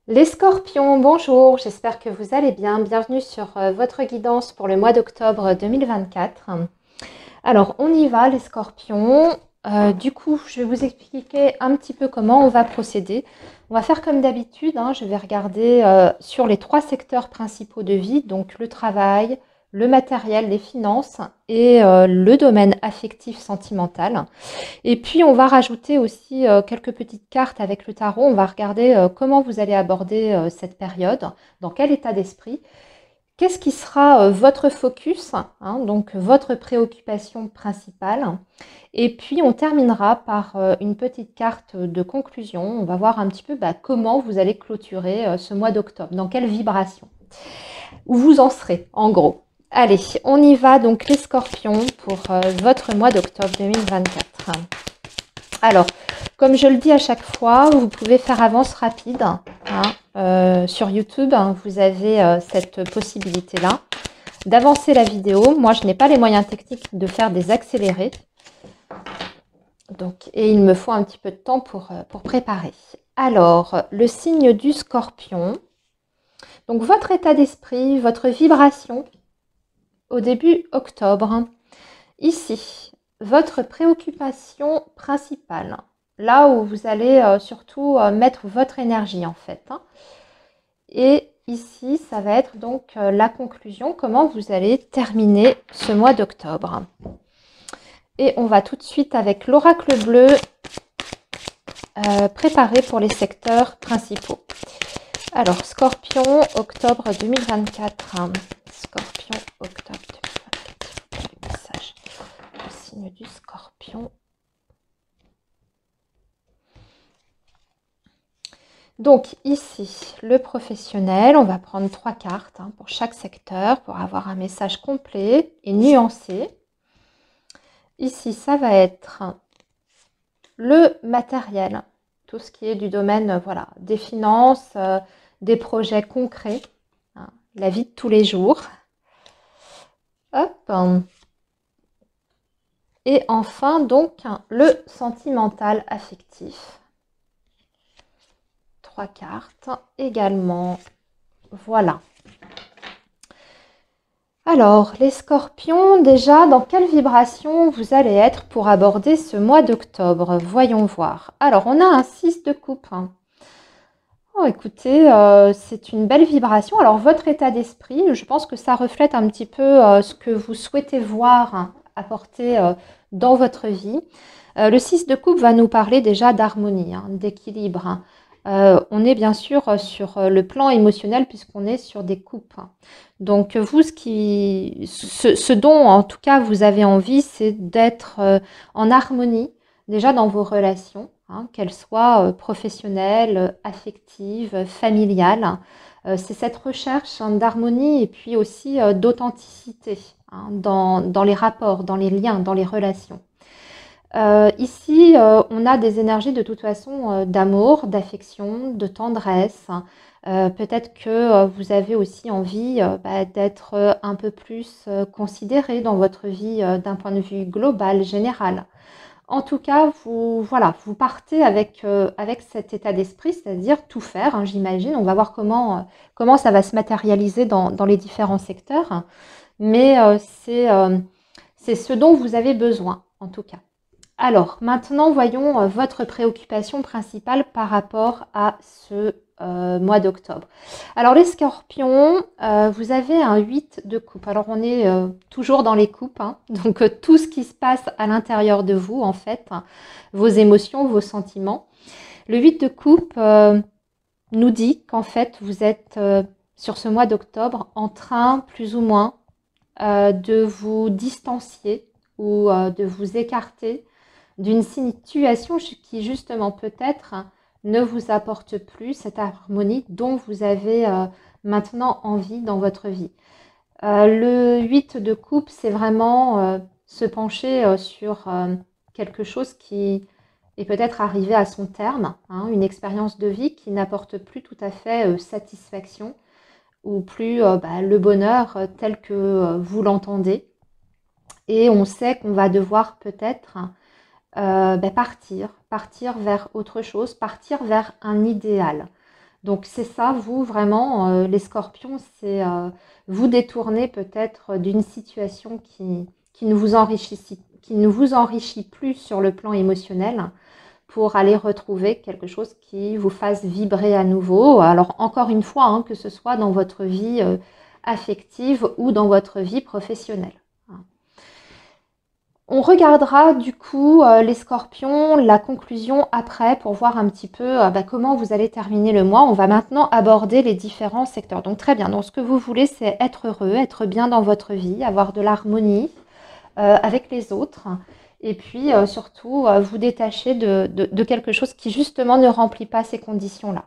Les scorpions, bonjour, j'espère que vous allez bien. Bienvenue sur votre guidance pour le mois d'octobre 2024. Alors, on y va les scorpions. Du coup, je vais vous expliquer un petit peu comment on va procéder. On va faire comme d'habitude, je vais regarder sur les 3 secteurs principaux de vie, donc le travail, le matériel, les finances et le domaine affectif sentimental. Et puis, on va rajouter aussi quelques petites cartes avec le tarot. On va regarder comment vous allez aborder cette période, dans quel état d'esprit. Qu'est-ce qui sera votre focus, donc votre préoccupation principale. Et puis, on terminera par une petite carte de conclusion. On va voir un petit peu comment vous allez clôturer ce mois d'octobre, dans quelle vibration, où vous en serez, en gros. Allez, on y va donc les scorpions pour votre mois d'octobre 2024. Alors, comme je le dis à chaque fois, vous pouvez faire avance rapide. Sur YouTube, vous avez cette possibilité-là d'avancer la vidéo. Moi, je n'ai pas les moyens techniques de faire des accélérés. Donc, et il me faut un petit peu de temps pour préparer. Alors, le signe du scorpion. Donc, votre état d'esprit, votre vibration au début octobre. Ici, votre préoccupation principale. Là où vous allez surtout mettre votre énergie en fait. Et ici, ça va être donc la conclusion, comment vous allez terminer ce mois d'octobre. Et on va tout de suite avec l'oracle bleu préparé pour les secteurs principaux. Alors, Scorpion, octobre 2024. Scorpion, octobre 2024. Le message, le signe du Scorpion. Donc ici, le professionnel, on va prendre 3 cartes pour chaque secteur pour avoir un message complet et nuancé. Ici, ça va être le matériel, tout ce qui est du domaine des finances, des projets concrets, la vie de tous les jours. Hop. Et enfin, donc, le sentimental affectif. 3 cartes également. Voilà. Alors, les scorpions, déjà, dans quelle vibration vous allez être pour aborder ce mois d'octobre? Voyons voir. Alors, on a un 6 de coupe. Oh, écoutez, c'est une belle vibration. Alors, votre état d'esprit, je pense que ça reflète un petit peu ce que vous souhaitez voir apporter dans votre vie. Le 6 de coupe va nous parler déjà d'harmonie, d'équilibre. On est bien sûr sur le plan émotionnel puisqu'on est sur des coupes. Donc vous, ce dont en tout cas vous avez envie, c'est d'être en harmonie déjà dans vos relations, qu'elles soient professionnelles, affectives, familiales. C'est cette recherche d'harmonie et puis aussi d'authenticité dans les rapports, dans les liens, dans les relations. Ici, on a des énergies de toute façon d'amour, d'affection, de tendresse. Peut-être que vous avez aussi envie d'être un peu plus considéré dans votre vie d'un point de vue global, général. En tout cas, vous partez avec cet état d'esprit, c'est-à-dire tout faire, j'imagine. On va voir comment ça va se matérialiser dans les différents secteurs. Mais c'est ce dont vous avez besoin, en tout cas. Alors, maintenant, voyons votre préoccupation principale par rapport à ce mois d'octobre. Alors, les scorpions, vous avez un 8 de coupe. Alors, on est toujours dans les coupes, donc tout ce qui se passe à l'intérieur de vous, en fait, vos émotions, vos sentiments. Le 8 de coupe nous dit qu'en fait, vous êtes sur ce mois d'octobre en train, plus ou moins, de vous distancier ou de vous écarter d'une situation qui justement peut-être ne vous apporte plus cette harmonie dont vous avez maintenant envie dans votre vie. Le 8 de coupe, c'est vraiment se pencher sur quelque chose qui est peut-être arrivé à son terme, une expérience de vie qui n'apporte plus tout à fait satisfaction ou plus le bonheur tel que vous l'entendez. Et on sait qu'on va devoir peut-être partir vers autre chose, partir vers un idéal. Donc c'est ça, vous, vraiment, les scorpions, c'est vous détourner peut-être d'une situation qui ne vous qui ne vous enrichit plus sur le plan émotionnel pour aller retrouver quelque chose qui vous fasse vibrer à nouveau. Alors encore une fois, hein, que ce soit dans votre vie affective ou dans votre vie professionnelle. On regardera du coup les scorpions, la conclusion après pour voir un petit peu comment vous allez terminer le mois. On va maintenant aborder les différents secteurs. Donc très bien, donc ce que vous voulez c'est être heureux, être bien dans votre vie, avoir de l'harmonie avec les autres et puis surtout vous détacher de quelque chose qui justement ne remplit pas ces conditions-là.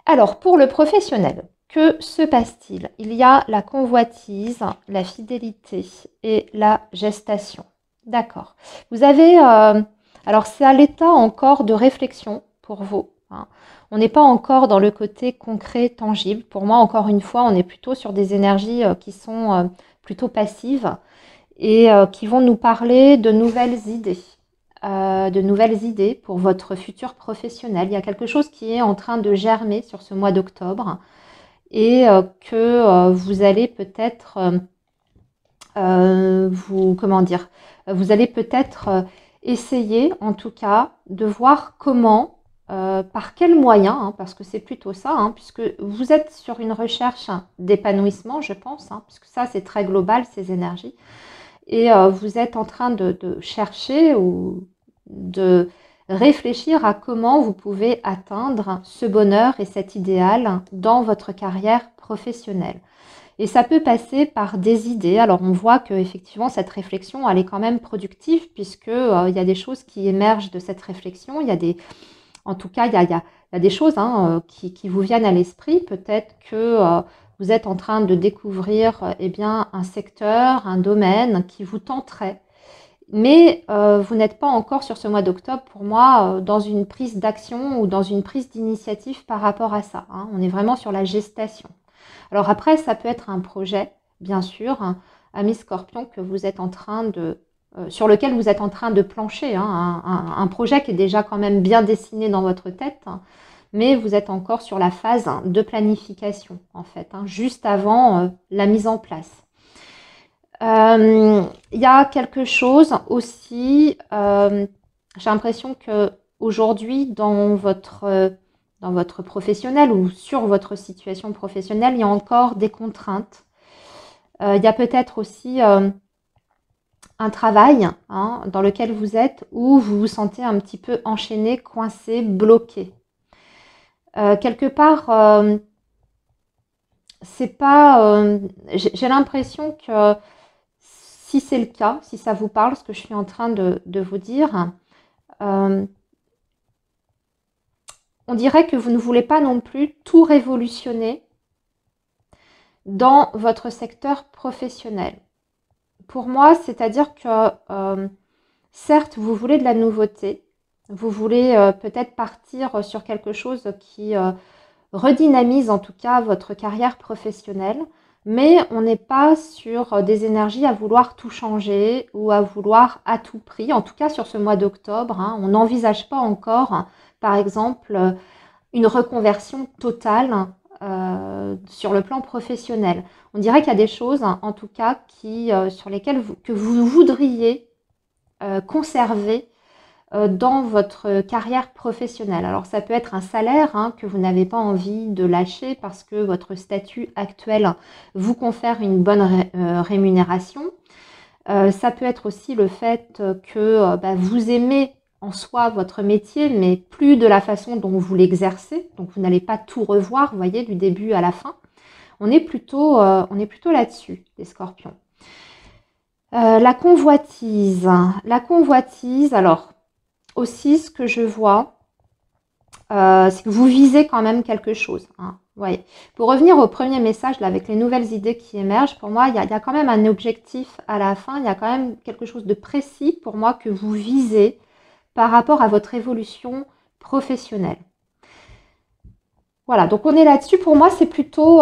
Alors pour le professionnel, que se passe-t-il? Il y a la convoitise, la fidélité et la gestation. D'accord. Vous avez... alors c'est à l'état encore de réflexion pour vous. Hein. On n'est pas encore dans le côté concret, tangible. Pour moi, encore une fois, on est plutôt sur des énergies qui sont plutôt passives et qui vont nous parler de nouvelles idées pour votre futur professionnel. Il y a quelque chose qui est en train de germer sur ce mois d'octobre et que vous allez peut-être vous allez peut-être essayer en tout cas de voir comment, par quels moyens, hein, parce que c'est plutôt ça, hein, puisque vous êtes sur une recherche d'épanouissement, je pense, hein, puisque ça c'est très global ces énergies, et vous êtes en train de chercher ou de réfléchir à comment vous pouvez atteindre ce bonheur et cet idéal dans votre carrière professionnelle. Et ça peut passer par des idées. Alors on voit qu'effectivement cette réflexion, elle est quand même productive puisque il y a des choses qui émergent de cette réflexion. Il y a des, en tout cas, il y a des choses hein, qui vous viennent à l'esprit. Peut-être que vous êtes en train de découvrir eh bien, un secteur, un domaine qui vous tenterait. Mais vous n'êtes pas encore sur ce mois d'octobre, pour moi, dans une prise d'action ou dans une prise d'initiative par rapport à ça. Hein. On est vraiment sur la gestation. Alors après, ça peut être un projet, bien sûr, hein, ami Scorpion, que vous êtes en train sur lequel vous êtes en train de plancher. Hein, un projet qui est déjà quand même bien dessiné dans votre tête, hein, mais vous êtes encore sur la phase de planification, en fait, hein, juste avant la mise en place. Il y a quelque chose aussi, j'ai l'impression que aujourd'hui dans votre professionnel ou sur votre situation professionnelle, il y a encore des contraintes. Il y a peut-être aussi un travail hein, dans lequel vous êtes où vous vous sentez un petit peu enchaîné, coincé, bloqué. Quelque part, c'est pas. J'ai l'impression que si c'est le cas, si ça vous parle, ce que je suis en train de vous dire, on dirait que vous ne voulez pas non plus tout révolutionner dans votre secteur professionnel. Pour moi, c'est-à-dire que certes, vous voulez de la nouveauté, vous voulez peut-être partir sur quelque chose qui redynamise en tout cas votre carrière professionnelle, mais on n'est pas sur des énergies à vouloir tout changer ou à vouloir à tout prix. En tout cas, sur ce mois d'octobre, hein, on n'envisage pas encore, par exemple, une reconversion totale sur le plan professionnel. On dirait qu'il y a des choses, en tout cas, sur lesquelles que vous voudriez conserver dans votre carrière professionnelle. Alors ça peut être un salaire hein, que vous n'avez pas envie de lâcher parce que votre statut actuel vous confère une bonne rémunération. Ça peut être aussi le fait que vous aimez en soi votre métier, mais plus de la façon dont vous l'exercez. Donc vous n'allez pas tout revoir, vous voyez, du début à la fin. On est plutôt là-dessus, les scorpions. La convoitise. La convoitise, alors aussi ce que je vois, c'est que vous visez quand même quelque chose. Hein. Ouais. Pour revenir au premier message, là, avec les nouvelles idées qui émergent, pour moi, il y a quand même un objectif à la fin. Il y a quand même quelque chose de précis pour moi que vous visez par rapport à votre évolution professionnelle. Voilà, donc on est là-dessus. Pour moi, c'est plutôt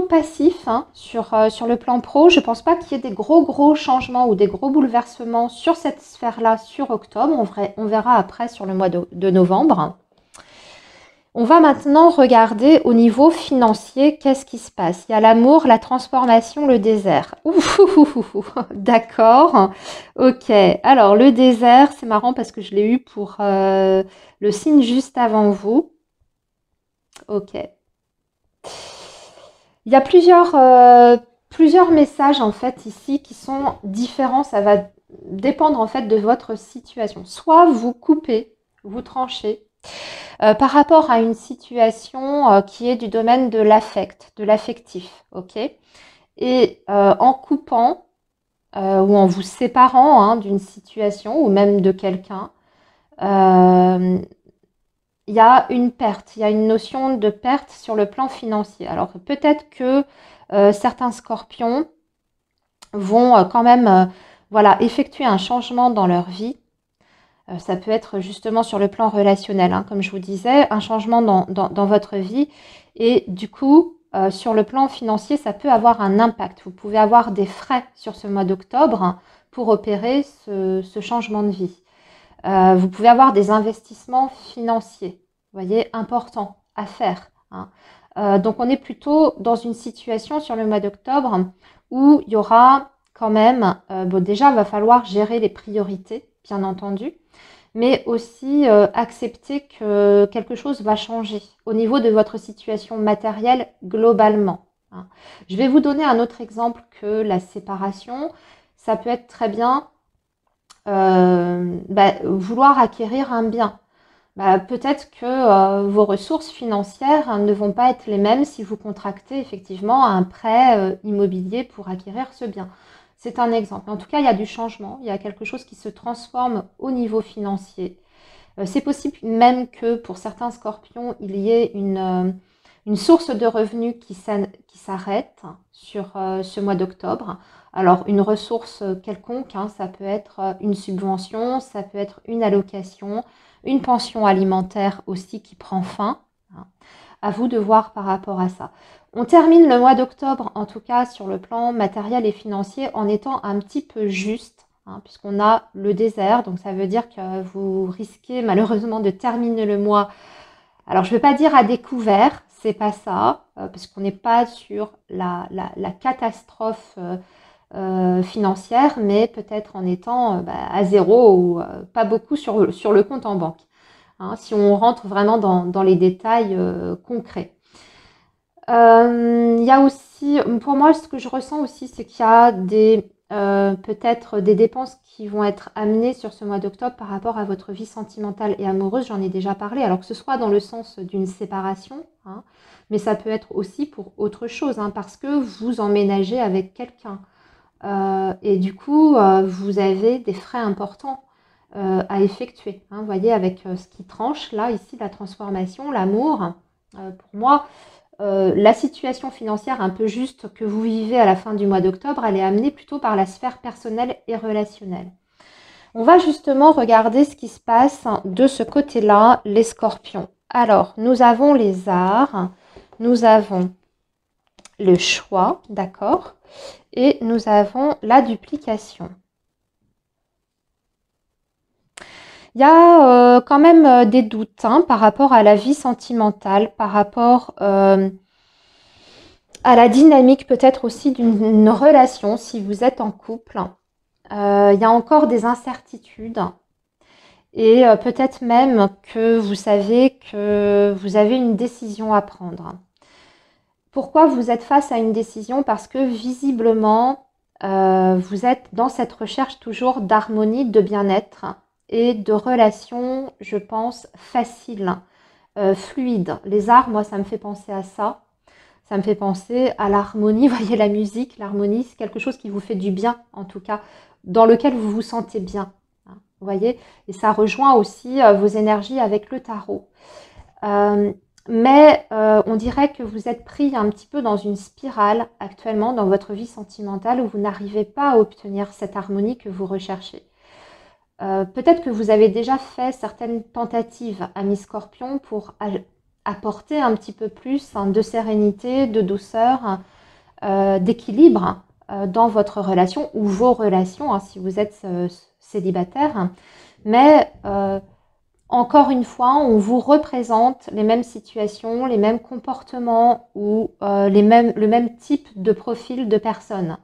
passif hein, sur le plan pro. Je ne pense pas qu'il y ait des gros changements ou des gros bouleversements sur cette sphère-là sur octobre. On verra après sur le mois de novembre. On va maintenant regarder au niveau financier, qu'est-ce qui se passe. Il y a l'amour, la transformation, le désert. D'accord. Ok. Alors, le désert, c'est marrant parce que je l'ai eu pour le signe juste avant vous. Ok. Il y a plusieurs messages en fait ici qui sont différents. Ça va dépendre en fait de votre situation. Soit vous coupez, vous tranchez par rapport à une situation qui est du domaine de l'affect, de l'affectif, ok. Et en coupant ou en vous séparant hein, d'une situation ou même de quelqu'un, il y a une perte, il y a une notion de perte sur le plan financier. Alors peut-être que certains scorpions vont quand même voilà, effectuer un changement dans leur vie. Ça peut être justement sur le plan relationnel, hein, comme je vous disais, un changement dans votre vie. Et du coup, sur le plan financier, ça peut avoir un impact. Vous pouvez avoir des frais sur ce mois d'octobre hein, pour opérer ce changement de vie. Vous pouvez avoir des investissements financiers, vous voyez, importants à faire. Hein. Donc on est plutôt dans une situation sur le mois d'octobre où il y aura quand même, bon, déjà il va falloir gérer les priorités, bien entendu, mais aussi accepter que quelque chose va changer au niveau de votre situation matérielle globalement. Hein. Je vais vous donner un autre exemple que la séparation. Ça peut être très bien vouloir acquérir un bien. Peut-être que vos ressources financières hein, ne vont pas être les mêmes si vous contractez effectivement un prêt immobilier pour acquérir ce bien. C'est un exemple. En tout cas, il y a du changement, il y a quelque chose qui se transforme au niveau financier. C'est possible même que pour certains scorpions, il y ait une source de revenus qui s'arrête sur ce mois d'octobre. Alors, une ressource quelconque, hein, ça peut être une subvention, ça peut être une allocation, une pension alimentaire aussi qui prend fin. Hein. À vous de voir par rapport à ça. On termine le mois d'octobre, en tout cas sur le plan matériel et financier, en étant un petit peu juste, hein, puisqu'on a le désert. Donc ça veut dire que vous risquez malheureusement de terminer le mois. Alors je ne vais pas dire à découvert, c'est pas ça, parce qu'on n'est pas sur la catastrophe financière, mais peut-être en étant à zéro ou pas beaucoup sur le compte en banque. Hein, si on rentre vraiment dans les détails concrets. Il y a aussi, pour moi, ce que je ressens aussi, c'est qu'il y a peut-être des dépenses qui vont être amenées sur ce mois d'octobre par rapport à votre vie sentimentale et amoureuse. J'en ai déjà parlé, alors que ce soit dans le sens d'une séparation, hein, mais ça peut être aussi pour autre chose, hein, parce que vous emménagez avec quelqu'un. Et du coup, vous avez des frais importants à effectuer. Hein, vous voyez, avec ce qui tranche, là, ici, la transformation, l'amour, pour moi, la situation financière un peu juste que vous vivez à la fin du mois d'octobre, elle est amenée plutôt par la sphère personnelle et relationnelle. On va justement regarder ce qui se passe de ce côté-là, les scorpions. Alors, nous avons les arts, nous avons le choix, d'accord, et nous avons la duplication. Il y a quand même des doutes hein, par rapport à la vie sentimentale, par rapport à la dynamique peut-être aussi d'une relation si vous êtes en couple. Il y a encore des incertitudes et peut-être même que vous savez que vous avez une décision à prendre. Pourquoi vous êtes face à une décision? Parce que visiblement, vous êtes dans cette recherche toujours d'harmonie, de bien-être et de relations, je pense, faciles, fluides. Les arts, moi, ça me fait penser à ça. Ça me fait penser à l'harmonie. Vous voyez, la musique, l'harmonie, c'est quelque chose qui vous fait du bien, en tout cas, dans lequel vous vous sentez bien. Vous voyez, et ça rejoint aussi vos énergies avec le tarot. Mais on dirait que vous êtes pris un petit peu dans une spirale actuellement dans votre vie sentimentale où vous n'arrivez pas à obtenir cette harmonie que vous recherchez. Peut-être que vous avez déjà fait certaines tentatives, amis Scorpion, pour apporter un petit peu plus hein, de sérénité, de douceur, d'équilibre dans votre relation ou vos relations, hein, si vous êtes célibataire. Mais Encore une fois, on vous représente les mêmes situations, les mêmes comportements ou le même type de profil de personne.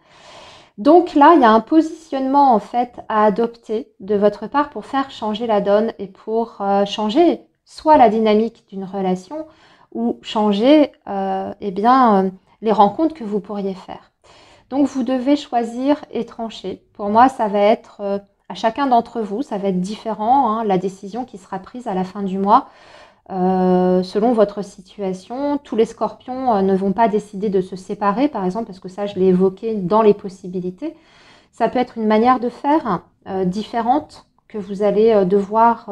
Donc là, il y a un positionnement en fait à adopter de votre part pour faire changer la donne et pour changer soit la dynamique d'une relation ou changer les rencontres que vous pourriez faire. Donc vous devez choisir et trancher. Pour moi, ça va être à chacun d'entre vous, ça va être différent, hein, la décision qui sera prise à la fin du mois. Selon votre situation, tous les scorpions ne vont pas décider de se séparer, par exemple, parce que ça, je l'ai évoqué dans les possibilités. Ça peut être une manière de faire différente que vous allez devoir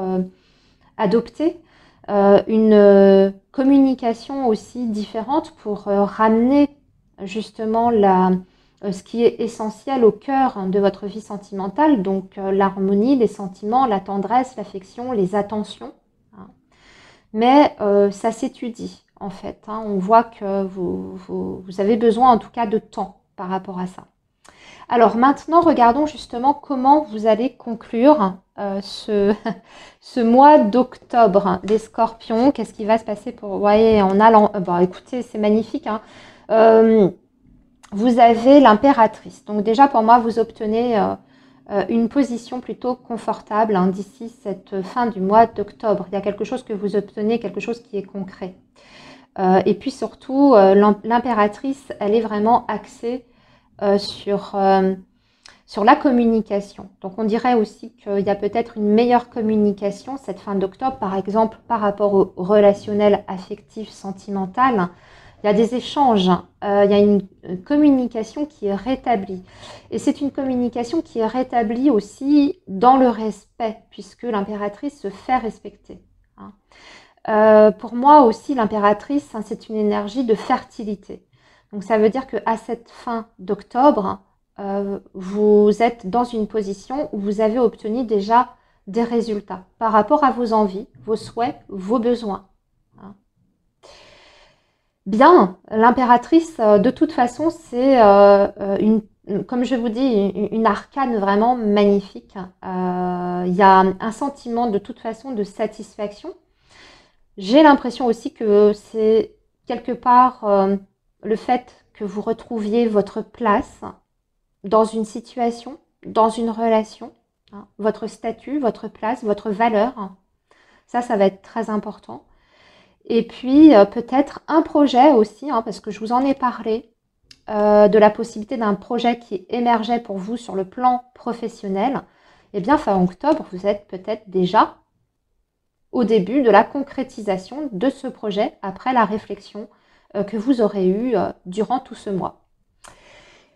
adopter, une communication aussi différente pour ramener justement ce qui est essentiel au cœur de votre vie sentimentale, donc l'harmonie, les sentiments, la tendresse, l'affection, les attentions. Mais ça s'étudie en fait. Hein. On voit que vous avez besoin en tout cas de temps par rapport à ça. Alors maintenant, regardons justement comment vous allez conclure ce mois d'octobre des scorpions. Qu'est-ce qui va se passer pour... Vous voyez, on a... Bon, écoutez, c'est magnifique. Hein. Vous avez l'impératrice. Donc déjà, pour moi, vous obtenez une position plutôt confortable hein, d'ici cette fin du mois d'octobre. Il y a quelque chose que vous obtenez, quelque chose qui est concret. Et puis surtout, l'impératrice, elle est vraiment axée sur la communication. Donc on dirait aussi qu'il y a peut-être une meilleure communication cette fin d'octobre, par exemple par rapport au relationnel affectif, sentimental. Il y a des échanges, il y a une communication qui est rétablie. Et c'est une communication qui est rétablie aussi dans le respect, puisque l'impératrice se fait respecter. Hein. Pour moi aussi, l'impératrice, hein, c'est une énergie de fertilité. Donc ça veut dire qu'à cette fin d'octobre, vous êtes dans une position où vous avez obtenu déjà des résultats par rapport à vos envies, vos souhaits, vos besoins. Hein. Bien, l'impératrice, de toute façon, c'est comme je vous dis, une arcane vraiment magnifique. Il y a un sentiment de toute façon de satisfaction. J'ai l'impression aussi que c'est quelque part le fait que vous retrouviez votre place dans une situation, dans une relation, hein, votre statut, votre place, votre valeur. Ça va être très important. Et puis peut-être un projet aussi, hein, parce que je vous en ai parlé, de la possibilité d'un projet qui émergeait pour vous sur le plan professionnel. Eh bien, fin octobre, vous êtes peut-être déjà au début de la concrétisation de ce projet après la réflexion que vous aurez eue durant tout ce mois.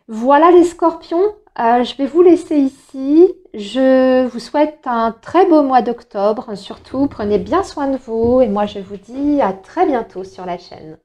Voilà les scorpions, je vais vous laisser ici. Je vous souhaite un très beau mois d'octobre. Surtout, prenez bien soin de vous et moi je vous dis à très bientôt sur la chaîne.